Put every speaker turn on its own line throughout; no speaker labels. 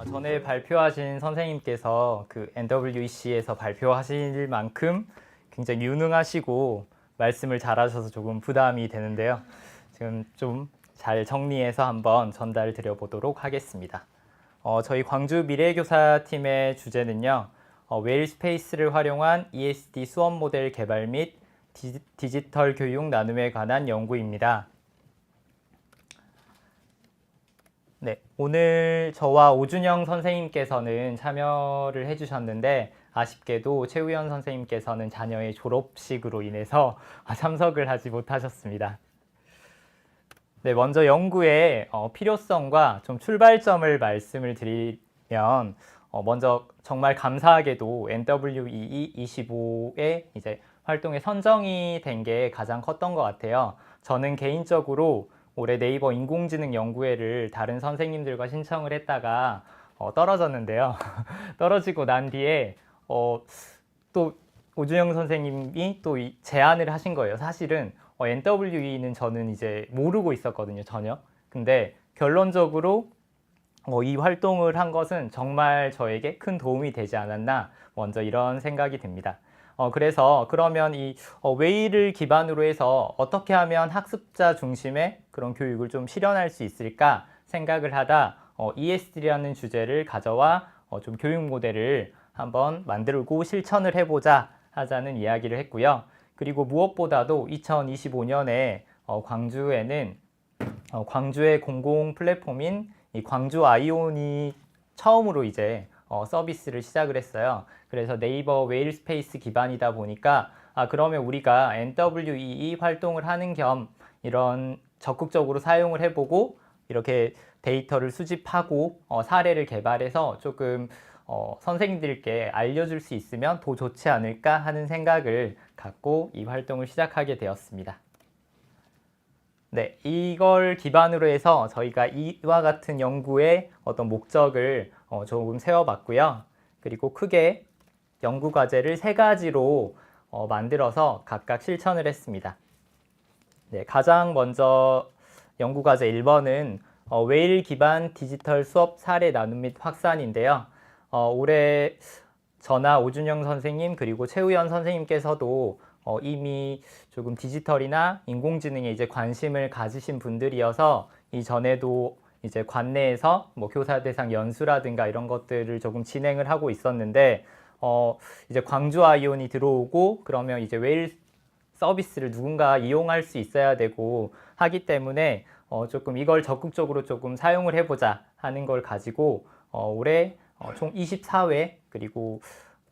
전에 발표하신 선생님께서 그 NWEC에서 발표하실 만큼 굉장히 유능하시고 말씀을 잘하셔서 조금 부담이 되는데요. 지금 좀 잘 정리해서 한번 전달 드려 보도록 하겠습니다. 저희 광주 미래교사팀의 주제는요. 웨일 스페이스를 활용한 ESD 수업 모델 개발 및 디지털 교육 나눔에 관한 연구입니다. 네, 오늘 저와 오준영 선생님께서는 참여를 해주셨는데 아쉽게도 최우연 선생님께서는 자녀의 졸업식으로 인해서 참석을 하지 못하셨습니다. 네, 먼저 연구의 필요성과 좀 출발점을 말씀을 드리면 먼저 정말 감사하게도 NWEE 25의 이제 활동에 선정이 된 게 가장 컸던 것 같아요. 저는 개인적으로 올해 네이버 인공지능 연구회를 다른 선생님들과 신청을 했다가 떨어졌는데요. 떨어지고 난 뒤에 또 오준영 선생님이 또 제안을 하신 거예요. 사실은 NWE는 저는 이제 모르고 있었거든요, 전혀. 근데 결론적으로 이 활동을 한 것은 정말 저에게 큰 도움이 되지 않았나 먼저 이런 생각이 듭니다. 그래서 그러면 이 웨이를 기반으로 해서 어떻게 하면 학습자 중심의 그런 교육을 좀 실현할 수 있을까 생각을 하다 ESD라는 주제를 가져와 좀 교육 모델을 한번 만들고 실천을 해보자 하자는 이야기를 했고요. 그리고 무엇보다도 2025년에 광주에는 광주의 공공 플랫폼인 이 광주 아이온이 처음으로 이제 서비스를 시작을 했어요. 그래서 네이버 웨일 스페이스 기반이다 보니까 그러면 우리가 NWEE 활동을 하는 겸 이런 적극적으로 사용을 해보고 이렇게 데이터를 수집하고 사례를 개발해서 조금 선생님들께 알려줄 수 있으면 더 좋지 않을까 하는 생각을 갖고 이 활동을 시작하게 되었습니다. 네, 이걸 기반으로 해서 저희가 이와 같은 연구의 어떤 목적을 조금 세워봤고요. 그리고 크게 연구 과제를 3가지로 만들어서 각각 실천을 했습니다. 네, 가장 먼저 연구 과제 1번은 웨일 기반 디지털 수업 사례 나눔 및 확산인데요. 올해 저나 오준영 선생님 그리고 최우연 선생님께서도 이미 조금 디지털이나 인공지능에 이제 관심을 가지신 분들이어서 이전에도 이제 관내에서 뭐 교사 대상 연수라든가 이런 것들을 조금 진행을 하고 있었는데 이제 광주 아이온이 들어오고 그러면 이제 웨일 서비스를 누군가 이용할 수 있어야 되고 하기 때문에 조금 이걸 적극적으로 조금 사용을 해보자 하는 걸 가지고 올해 총 24회 그리고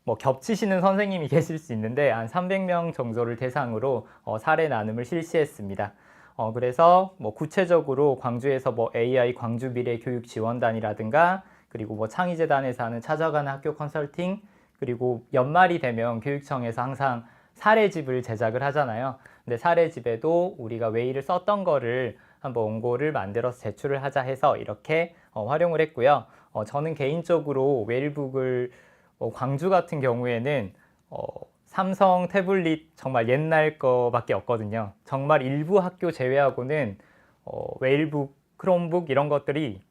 뭐 겹치시는 선생님이 계실 수 있는데 한 300명 정도를 대상으로 사례 나눔을 실시했습니다. 그래서 뭐 구체적으로 광주에서 뭐 AI 광주 미래 교육 지원단이라든가 그리고 뭐 창의재단에서 하는 찾아가는 학교 컨설팅 그리고 연말이 되면 교육청에서 항상 사례집을 제작을 하잖아요. 근데 사례집에도 우리가 웨이를 썼던 거를 한번 원고를 만들어서 제출을 하자 해서 이렇게 활용을 했고요. 저는 개인적으로 웨일북을 광주 같은 경우에는 삼성 태블릿 정말 옛날 거밖에 없거든요. 정말 일부 학교 제외하고는 웨일북, 크롬북 이런 것들이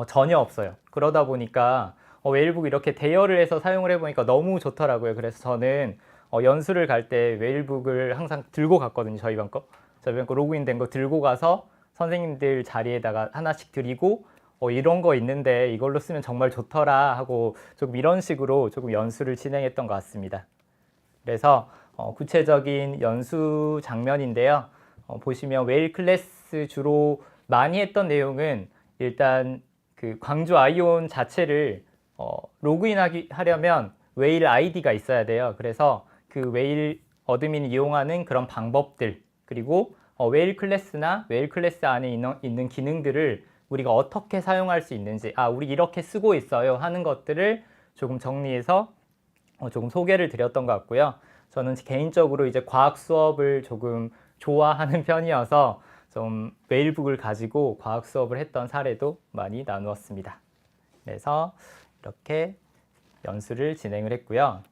전혀 없어요. 그러다 보니까 웨일북 이렇게 대여를 해서 사용을 해보니까 너무 좋더라고요. 그래서 저는 연수를 갈 때 웨일북을 항상 들고 갔거든요. 저희 반 거 로그인 된 거 들고 가서 선생님들 자리에다가 하나씩 드리고 이런 거 있는데 이걸로 쓰면 정말 좋더라 하고 조금 이런 식으로 조금 연수를 진행했던 것 같습니다. 그래서 구체적인 연수 장면인데요. 보시면 웨일 클래스 주로 많이 했던 내용은 일단 그 광주 아이온 자체를 로그인 하려면 웨일 아이디가 있어야 돼요. 그래서 그 웨일 어드민이 이용하는 그런 방법들 그리고 웨일 클래스나 웨일 클래스 안에 있는 기능들을 우리가 어떻게 사용할 수 있는지 우리 이렇게 쓰고 있어요 하는 것들을 조금 정리해서 조금 소개를 드렸던 것 같고요. 저는 개인적으로 이제 과학 수업을 조금 좋아하는 편이어서 좀 웨일북을 가지고 과학 수업을 했던 사례도 많이 나누었습니다. 그래서 이렇게 연수를 진행을 했고요.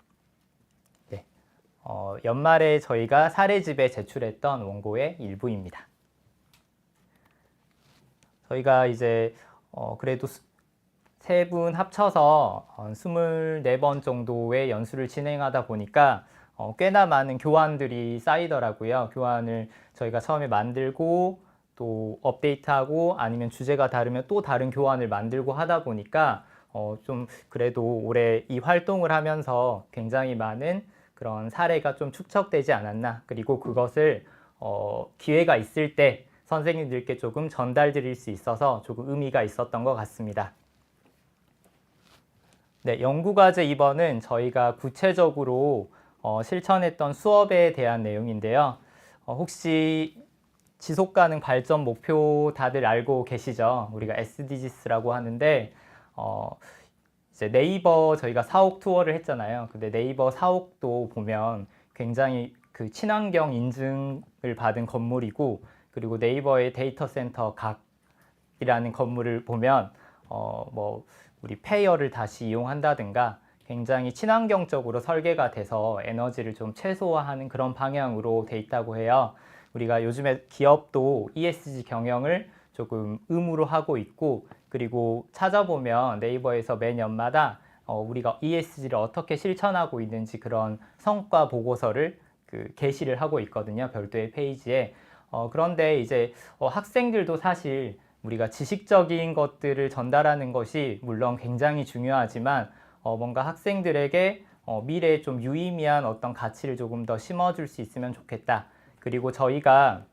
네, 연말에 저희가 사례집에 제출했던 원고의 일부입니다. 저희가 이제 그래도 세 분 합쳐서 24번 정도의 연수를 진행하다 보니까 꽤나 많은 교환들이 쌓이더라고요. 교환을 저희가 처음에 만들고 또 업데이트하고 아니면 주제가 다르면 또 다른 교환을 만들고 하다 보니까 좀 그래도 올해 이 활동을 하면서 굉장히 많은 그런 사례가 좀 축적되지 않았나. 그리고 그것을 기회가 있을 때 선생님들께 조금 전달드릴 수 있어서 조금 의미가 있었던 것 같습니다. 네, 연구과제 2번은 저희가 구체적으로 실천했던 수업에 대한 내용인데요. 혹시 지속가능 발전 목표 다들 알고 계시죠? 우리가 SDGs라고 하는데 이제 네이버 저희가 사옥 투어를 했잖아요. 근데 네이버 사옥도 보면 굉장히 그 친환경 인증을 받은 건물이고, 그리고 네이버의 데이터 센터 각이라는 건물을 보면 뭐 우리 페이어를 다시 이용한다든가 굉장히 친환경적으로 설계가 돼서 에너지를 좀 최소화하는 그런 방향으로 돼 있다고 해요. 우리가 요즘에 기업도 ESG 경영을 조금 의무로 하고 있고, 그리고 찾아보면 네이버에서 매년마다 우리가 ESG를 어떻게 실천하고 있는지 그런 성과 보고서를 게시를 하고 있거든요. 별도의 페이지에. 그런데 이제 학생들도 사실 우리가 지식적인 것들을 전달하는 것이 물론 굉장히 중요하지만 뭔가 학생들에게 미래에 좀 유의미한 어떤 가치를 조금 더 심어줄 수 있으면 좋겠다. 그리고 저희가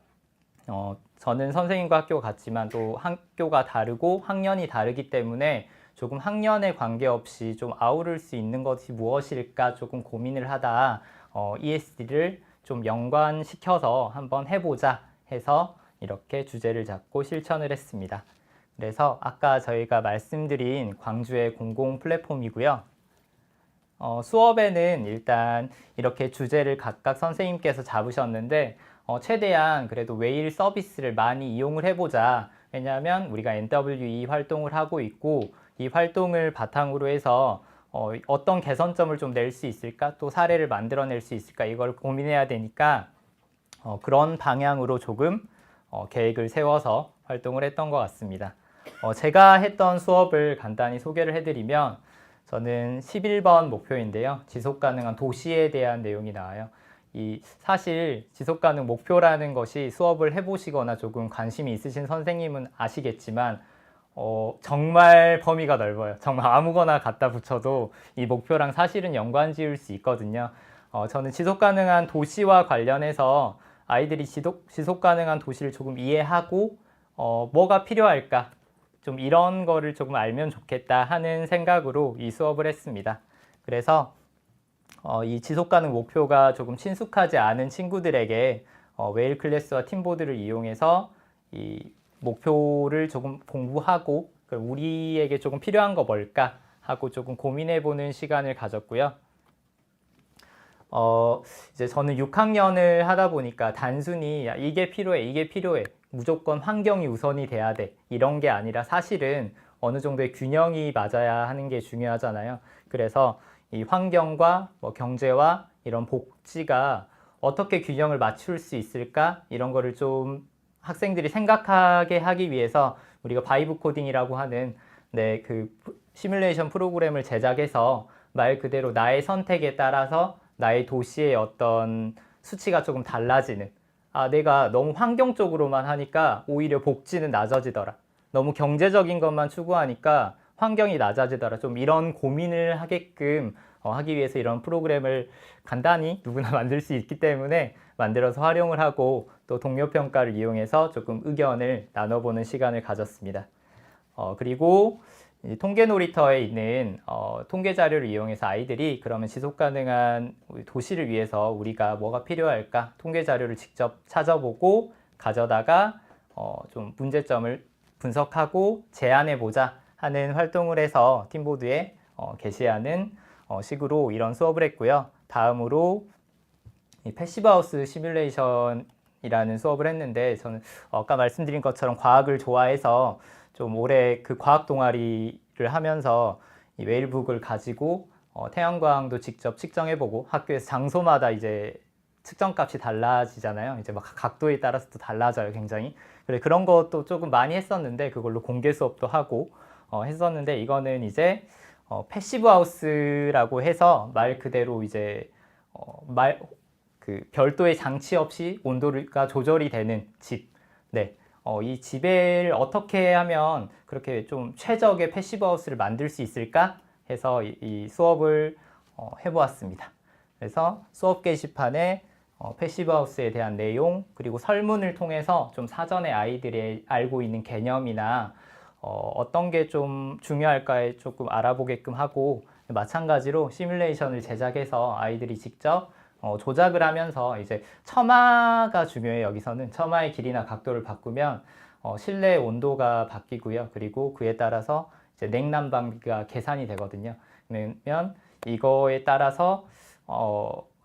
저는 선생님과 학교가 같지만 또 학교가 다르고 학년이 다르기 때문에 조금 학년에 관계없이 좀 아우를 수 있는 것이 무엇일까 조금 고민을 하다 ESD를 좀 연관시켜서 한번 해보자 해서 이렇게 주제를 잡고 실천을 했습니다. 그래서 아까 저희가 말씀드린 광주의 공공 플랫폼이고요. 수업에는 일단 이렇게 주제를 각각 선생님께서 잡으셨는데 최대한 그래도 웨일 서비스를 많이 이용을 해보자. 왜냐하면 우리가 NWE 활동을 하고 있고 이 활동을 바탕으로 해서 어떤 개선점을 좀 낼 수 있을까? 또 사례를 만들어낼 수 있을까? 이걸 고민해야 되니까 그런 방향으로 조금 계획을 세워서 활동을 했던 것 같습니다. 제가 했던 수업을 간단히 소개를 해드리면 저는 11번 목표인데요. 지속가능한 도시에 대한 내용이 나와요. 사실 지속가능 목표라는 것이 수업을 해보시거나 조금 관심이 있으신 선생님은 아시겠지만 정말 범위가 넓어요. 정말 아무거나 갖다 붙여도 이 목표랑 사실은 연관 지을 수 있거든요. 저는 지속가능한 도시와 관련해서 아이들이 지속가능한 도시를 조금 이해하고 뭐가 필요할까? 좀 이런 거를 조금 알면 좋겠다 하는 생각으로 이 수업을 했습니다. 그래서 이 지속가능 목표가 조금 친숙하지 않은 친구들에게 웨일 클래스와 팀보드를 이용해서 이 목표를 조금 공부하고 우리에게 조금 필요한 거 뭘까 하고 조금 고민해보는 시간을 가졌고요. 이제 저는 6학년을 하다 보니까 단순히 야, 이게 필요해 무조건 환경이 우선이 돼야 돼 이런 게 아니라 사실은 어느 정도의 균형이 맞아야 하는 게 중요하잖아요. 그래서 이 환경과 뭐 경제와 이런 복지가 어떻게 균형을 맞출 수 있을까 이런 거를 좀 학생들이 생각하게 하기 위해서 우리가 바이브 코딩이라고 하는 그 시뮬레이션 프로그램을 제작해서 말 그대로 나의 선택에 따라서 나의 도시의 어떤 수치가 조금 달라지는 내가 너무 환경적으로만 하니까 오히려 복지는 낮아지더라. 너무 경제적인 것만 추구하니까 환경이 낮아지더라. 좀 이런 고민을 하게끔 하기 위해서 이런 프로그램을 간단히 누구나 만들 수 있기 때문에 만들어서 활용을 하고 또 동료 평가를 이용해서 조금 의견을 나눠보는 시간을 가졌습니다. 그리고 통계 놀이터에 있는 통계 자료를 이용해서 아이들이 그러면 지속 가능한 도시를 위해서 우리가 뭐가 필요할까 통계 자료를 직접 찾아보고 가져다가 좀 문제점을 분석하고 제안해 보자 하는 활동을 해서 팀보드에 게시하는 식으로 이런 수업을 했고요. 다음으로 패시브하우스 시뮬레이션이라는 수업을 했는데 저는 아까 말씀드린 것처럼 과학을 좋아해서 좀 올해 그 과학 동아리를 하면서 이 웨일북을 가지고 태양광도 직접 측정해보고 학교에서 장소마다 이제 측정값이 달라지잖아요. 이제 막 각도에 따라서 또 달라져요, 굉장히. 그래 그런 것도 조금 많이 했었는데 그걸로 공개 수업도 하고 했었는데 이거는 이제 패시브 하우스라고 해서 말 그대로 이제 그 별도의 장치 없이 온도가 조절이 되는 집. 네. 이 집을 어떻게 하면 그렇게 좀 최적의 패시브 하우스를 만들 수 있을까 해서 이 수업을 해보았습니다. 그래서 수업 게시판에 패시브 하우스에 대한 내용 그리고 설문을 통해서 좀 사전에 아이들이 알고 있는 개념이나 어떤 게 좀 중요할까에 조금 알아보게끔 하고 마찬가지로 시뮬레이션을 제작해서 아이들이 직접 조작을 하면서 이제 처마가 중요해요. 여기서는 처마의 길이나 각도를 바꾸면 실내 온도가 바뀌고요. 그리고 그에 따라서 이제 냉난방비가 계산이 되거든요. 그러면 이거에 따라서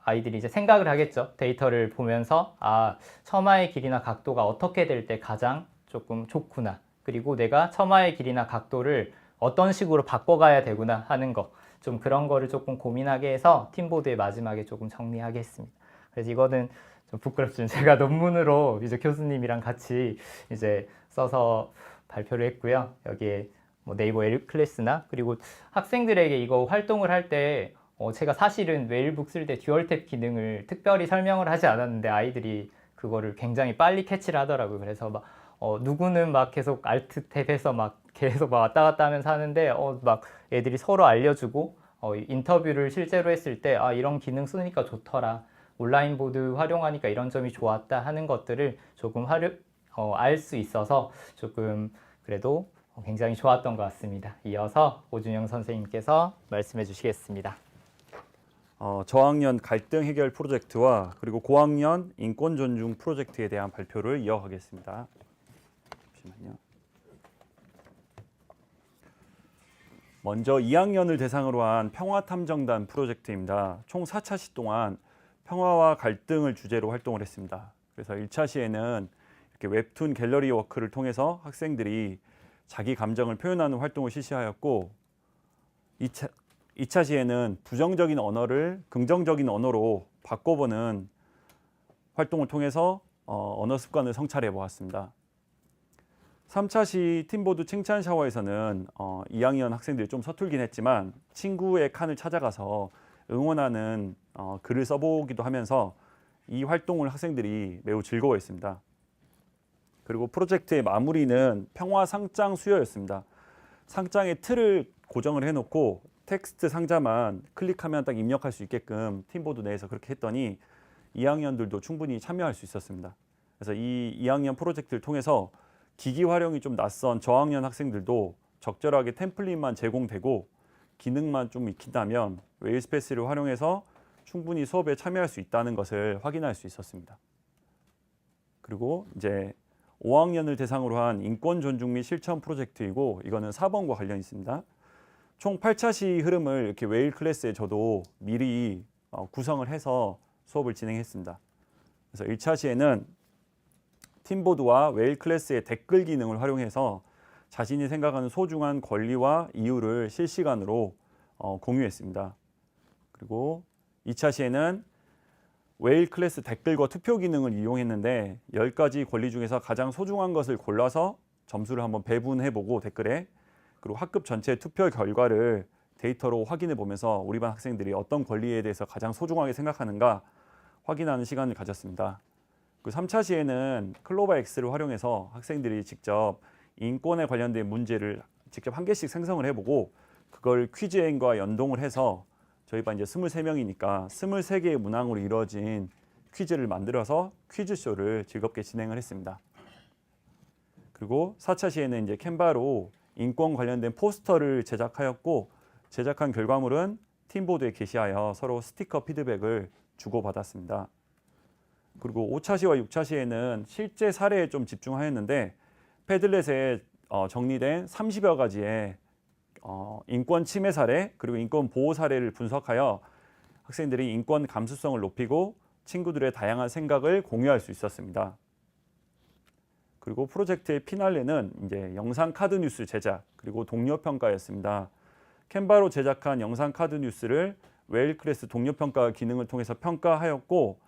아이들이 이제 생각을 하겠죠. 데이터를 보면서 처마의 길이나 각도가 어떻게 될 때 가장 조금 좋구나. 그리고 내가 처마의 길이나 각도를 어떤 식으로 바꿔가야 되구나 하는 거. 좀 그런 거를 조금 고민하게 해서 팀보드의 마지막에 조금 정리하겠습니다. 그래서 이거는 좀 부끄럽지만 제가 논문으로 이제 교수님이랑 같이 이제 써서 발표를 했고요. 여기에 뭐 네이버 웨일 클래스나 그리고 학생들에게 이거 활동을 할 때 제가 사실은 웨일북 쓸 때 듀얼탭 기능을 특별히 설명을 하지 않았는데 아이들이 그거를 굉장히 빨리 캐치를 하더라고요. 그래서 막 누구는 막 계속 알트 탭해서 막 계속 막 왔다 갔다 하면서 하는데 막 애들이 서로 알려주고 인터뷰를 실제로 했을 때 이런 기능 쓰니까 좋더라. 온라인 보드 활용하니까 이런 점이 좋았다 하는 것들을 조금 알 수 있어서 조금 그래도 굉장히 좋았던 것 같습니다. 이어서 오준영 선생님께서 말씀해 주시겠습니다.
저학년 갈등 해결 프로젝트와 그리고 고학년 인권 존중 프로젝트에 대한 발표를 이어가겠습니다. 잠시만요. 먼저 2학년을 대상으로 한 평화탐정단 프로젝트입니다. 총 4차 시 동안 평화와 갈등을 주제로 활동을 했습니다. 그래서 1차 시에는 이렇게 웹툰 갤러리 워크를 통해서 학생들이 자기 감정을 표현하는 활동을 실시하였고 2차 시에는 부정적인 언어를 긍정적인 언어로 바꿔보는 활동을 통해서 언어 습관을 성찰해 보았습니다. 3차 시 팀보드 칭찬 샤워에서는 2학년 학생들이 좀 서툴긴 했지만 친구의 칸을 찾아가서 응원하는 글을 써보기도 하면서 이 활동을 학생들이 매우 즐거워했습니다. 그리고 프로젝트의 마무리는 평화 상장 수여였습니다. 상장의 틀을 고정을 해놓고 텍스트 상자만 클릭하면 딱 입력할 수 있게끔 팀보드 내에서 그렇게 했더니 2학년들도 충분히 참여할 수 있었습니다. 그래서 이 2학년 프로젝트를 통해서 기기 활용이 좀 낯선 저학년 학생들도 적절하게 템플릿만 제공되고 기능만 좀 익힌다면 웨일스페이스를 활용해서 충분히 수업에 참여할 수 있다는 것을 확인할 수 있었습니다. 그리고 이제 5학년을 대상으로 한 인권 존중 및 실천 프로젝트이고 이거는 4번과 관련이 있습니다. 총 8차 시 흐름을 이렇게 웨일 클래스에 저도 미리 구성을 해서 수업을 진행했습니다. 그래서 1차 시에는 팀보드와 웨일 클래스의 댓글 기능을 활용해서 자신이 생각하는 소중한 권리와 이유를 실시간으로 공유했습니다. 그리고 2차 시에는 웨일 클래스 댓글과 투표 기능을 이용했는데 10가지 권리 중에서 가장 소중한 것을 골라서 점수를 한번 배분해보고 댓글에 그리고 학급 전체 투표 결과를 데이터로 확인해 보면서 우리 반 학생들이 어떤 권리에 대해서 가장 소중하게 생각하는가 확인하는 시간을 가졌습니다. 그 3차 시에는 클로바 X를 활용해서 학생들이 직접 인권에 관련된 문제를 직접 한 개씩 생성을 해보고 그걸 퀴즈행과 연동을 해서 저희 반 이제 23명이니까 23개의 문항으로 이루어진 퀴즈를 만들어서 퀴즈쇼를 즐겁게 진행을 했습니다. 그리고 4차 시에는 이제 캔바로 인권 관련된 포스터를 제작하였고 제작한 결과물은 팀보드에 게시하여 서로 스티커 피드백을 주고받았습니다. 그리고 5차 시와 6차 시에는 실제 사례에 좀 집중하였는데 패들렛에 정리된 30여 가지의 인권 침해 사례 그리고 인권 보호 사례를 분석하여 학생들이 인권 감수성을 높이고 친구들의 다양한 생각을 공유할 수 있었습니다. 그리고 프로젝트의 피날레는 이제 영상 카드 뉴스 제작 그리고 동료 평가였습니다. 캔바로 제작한 영상 카드 뉴스를 웨일 클래스 동료 평가 기능을 통해서 평가하였고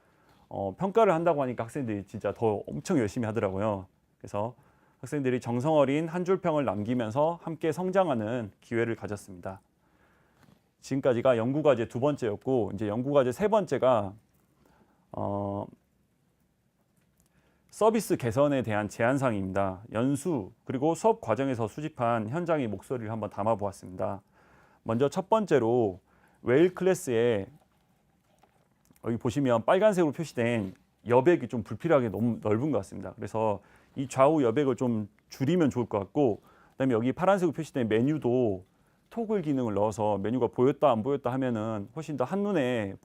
평가를 한다고 하니까 학생들이 진짜 더 엄청 열심히 하더라고요. 그래서 학생들이 정성 어린 한 줄 평을 남기면서 함께 성장하는 기회를 가졌습니다. 지금까지가 연구과제 두 번째였고, 이제 연구과제 세 번째가 서비스 개선에 대한 제안사항입니다. 연수 그리고 수업 과정에서 수집한 현장의 목소리를 한번 담아보았습니다. 먼저 첫 번째로 웨일 클래스에 여기 보시면 빨간색으로 표시된 여백이 좀 불필요하게 너무 넓은 것 같습니다. 그래서 이 좌우 여백을 좀 줄이면 좋을 것 같고, 그다음에 여기 파란색으로 표시된 메뉴도 토글 기능을 넣어서 메뉴가 보였다 안 보였다 하면은 훨씬 더 한눈에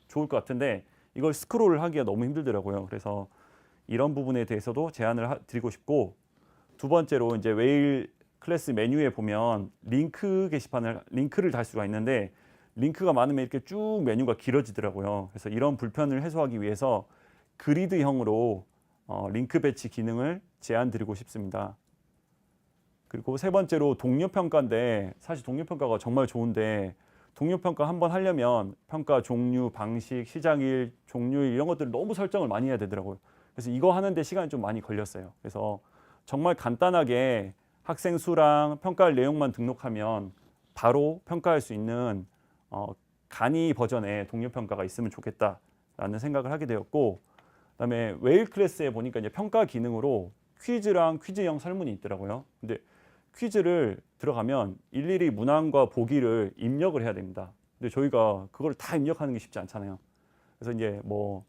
좋을 것 같은데 이걸 스크롤을 하기가 너무 힘들더라고요. 그래서 이런 부분에 대해서도 제안을 드리고 싶고, 두 번째로 이제 웨일 클래스 메뉴에 보면 링크를 달 수가 있는데 링크가 많으면 이렇게 쭉 메뉴가 길어지더라고요. 그래서 이런 불편을 해소하기 위해서 그리드형으로 링크 배치 기능을 제안 드리고 싶습니다. 그리고 세 번째로 동료 평가인데, 사실 동료 평가가 정말 좋은데 동료 평가 한번 하려면 평가 종류, 방식, 시작일, 종료일 이런 것들을 너무 설정을 많이 해야 되더라고요. 그래서 이거 하는데 시간이 좀 많이 걸렸어요. 그래서 정말 간단하게 학생 수랑 평가할 내용만 등록하면 바로 평가할 수 있는 간이 버전의 동료 평가가 있으면 좋겠다라는 생각을 하게 되었고, 그다음에 웨일 클래스에 보니까 이제 평가 기능으로 퀴즈랑 퀴즈형 설문이 있더라고요. 근데 퀴즈를 들어가면 일일이 문항과 보기를 입력을 해야 됩니다. 근데 저희가 그걸 다 입력하는 게 쉽지 않잖아요. 그래서 이제 뭐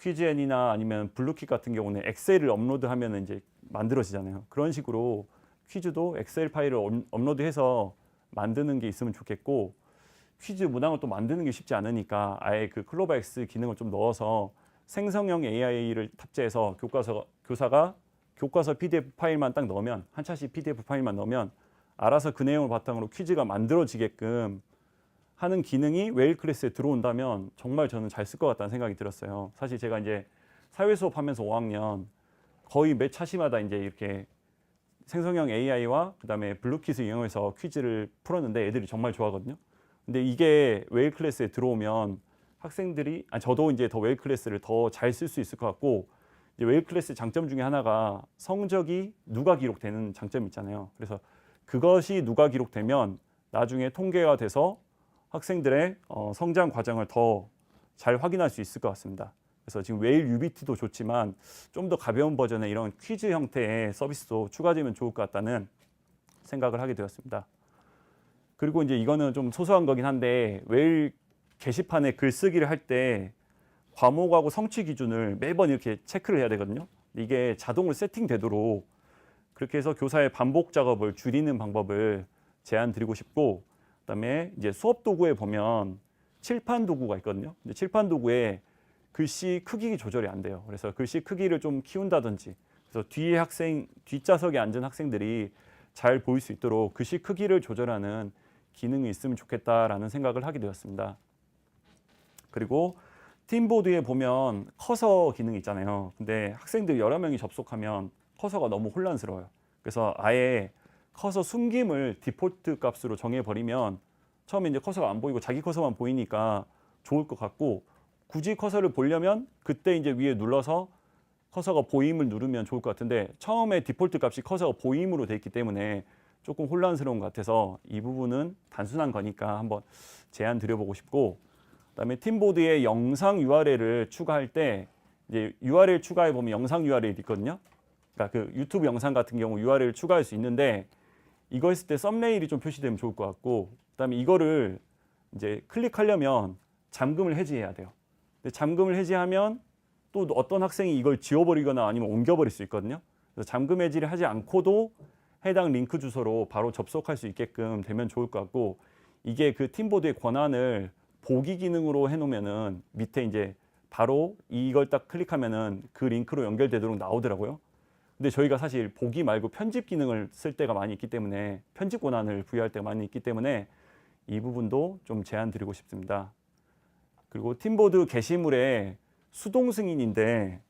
퀴즈엔이나 아니면 블루킷 같은 경우는 엑셀을 업로드하면 이제 만들어지잖아요. 그런 식으로 퀴즈도 엑셀 파일을 업로드해서 만드는 게 있으면 좋겠고, 퀴즈 문항을 또 만드는 게 쉽지 않으니까 아예 그 클로버X 기능을 좀 넣어서 생성형 AI를 탑재해서 교사가 교과서 PDF 파일만 딱 넣으면, 한 차씩 PDF 파일만 넣으면 알아서 그 내용을 바탕으로 퀴즈가 만들어지게끔 하는 기능이 웨일 클래스에 들어온다면 정말 저는 잘 쓸 것 같다는 생각이 들었어요. 사실 제가 이제 사회 수업하면서 5학년 거의 매 차시마다 이제 이렇게 생성형 AI와 그다음에 블루킷을 이용해서 퀴즈를 풀었는데 애들이 정말 좋아하거든요. 근데 이게 웨일 클래스에 들어오면 학생들이, 저도 이제 더 웨일 클래스를 더 잘 쓸 수 있을 것 같고, 이제 웨일 클래스 장점 중에 하나가 성적이 누가 기록되는 장점이 있잖아요. 그래서 그것이 누가 기록되면 나중에 통계가 돼서 학생들의 성장 과정을 더 잘 확인할 수 있을 것 같습니다. 그래서 지금 웨일 UBT도 좋지만 좀 더 가벼운 버전의 이런 퀴즈 형태의 서비스도 추가되면 좋을 것 같다는 생각을 하게 되었습니다. 그리고 이제 이거는 좀 소소한 거긴 한데, 웨일 게시판에 글쓰기를 할 때 과목하고 성취 기준을 매번 이렇게 체크를 해야 되거든요. 이게 자동으로 세팅되도록 그렇게 해서 교사의 반복 작업을 줄이는 방법을 제안 드리고 싶고, 그다음에 이제 수업 도구에 보면 칠판 도구가 있거든요. 근데 칠판 도구에 글씨 크기 조절이 안 돼요. 그래서 글씨 크기를 좀 키운다든지, 그래서 뒷좌석에 앉은 학생들이 잘 보일 수 있도록 글씨 크기를 조절하는 기능이 있으면 좋겠다라는 생각을 하게 되었습니다. 그리고 팀보드에 보면 커서 기능이 있잖아요. 근데 학생들 여러 명이 접속하면 커서가 너무 혼란스러워요. 그래서 아예 커서 숨김을 디폴트 값으로 정해버리면 처음에 이제 커서가 안 보이고 자기 커서만 보이니까 좋을 것 같고, 굳이 커서를 보려면 그때 이제 위에 눌러서 커서가 보임을 누르면 좋을 것 같은데, 처음에 디폴트 값이 커서가 보임으로 돼 있기 때문에 조금 혼란스러운 것 같아서 이 부분은 단순한 거니까 한번 제안 드려보고 싶고, 그다음에 팀보드에 영상 URL을 추가할 때 이제 URL 추가해 보면 영상 URL이 있거든요. 그러니까 그 유튜브 영상 같은 경우 URL을 추가할 수 있는데, 이거 했을 때 썸네일이 좀 표시되면 좋을 것 같고, 그다음에 이거를 이제 클릭하려면 잠금을 해제해야 돼요. 근데 잠금을 해제하면 또 어떤 학생이 이걸 지워버리거나 아니면 옮겨버릴 수 있거든요. 그래서 잠금 해제를 하지 않고도 해당 링크 주소로 바로 접속할 수 있게끔 되면 좋을 것 같고, 이게 그 팀보드의 권한을 보기 기능으로 해놓으면은 밑에 이제 바로 이걸 딱 클릭하면은 그 링크로 연결되도록 나오더라고요. 근데 저희가 사실 보기 말고 편집 기능을 쓸 때가 많이 있기 때문에, 편집 권한을 부여할 때가 많이 있기 때문에 이 부분도 좀 제안 드리고 싶습니다. 그리고 팀보드 게시물에 수동 승인인데,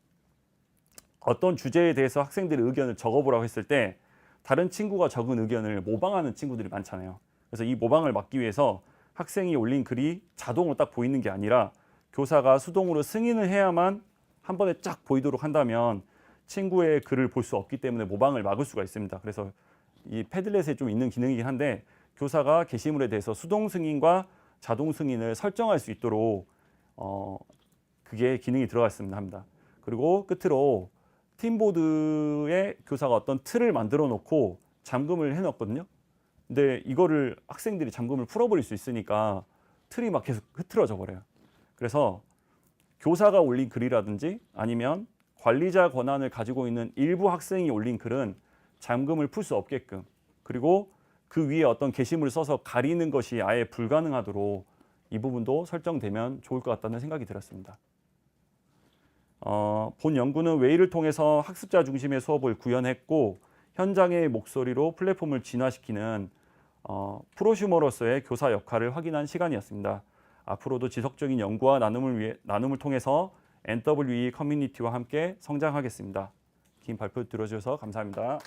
어떤 주제에 대해서 학생들의 의견을 적어보라고 했을 때 다른 친구가 적은 의견을 모방하는 친구들이 많잖아요. 그래서 이 모방을 막기 위해서 학생이 올린 글이 자동으로 딱 보이는 게 아니라 교사가 수동으로 승인을 해야만 한 번에 쫙 보이도록 한다면 친구의 글을 볼 수 없기 때문에 모방을 막을 수가 있습니다. 그래서 이 패들렛에 좀 있는 기능이긴 한데 교사가 게시물에 대해서 수동 승인과 자동 승인을 설정할 수 있도록 그게 기능이 들어가 있습니다 합니다. 그리고 끝으로 팀보드에 교사가 어떤 틀을 만들어 놓고 잠금을 해 놨거든요. 근데 이거를 학생들이 잠금을 풀어버릴 수 있으니까 틀이 막 계속 흐트러져 버려요. 그래서 교사가 올린 글이라든지 아니면 관리자 권한을 가지고 있는 일부 학생이 올린 글은 잠금을 풀 수 없게끔, 그리고 그 위에 어떤 게시물을 써서 가리는 것이 아예 불가능하도록 이 부분도 설정되면 좋을 것 같다는 생각이 들었습니다. 본 연구는 웨이를 통해서 학습자 중심의 수업을 구현했고 현장의 목소리로 플랫폼을 진화시키는 프로슈머로서의 교사 역할을 확인한 시간이었습니다. 앞으로도 지속적인 연구와 나눔을 통해서 NWE 커뮤니티와 함께 성장하겠습니다. 긴 발표 들어주셔서 감사합니다.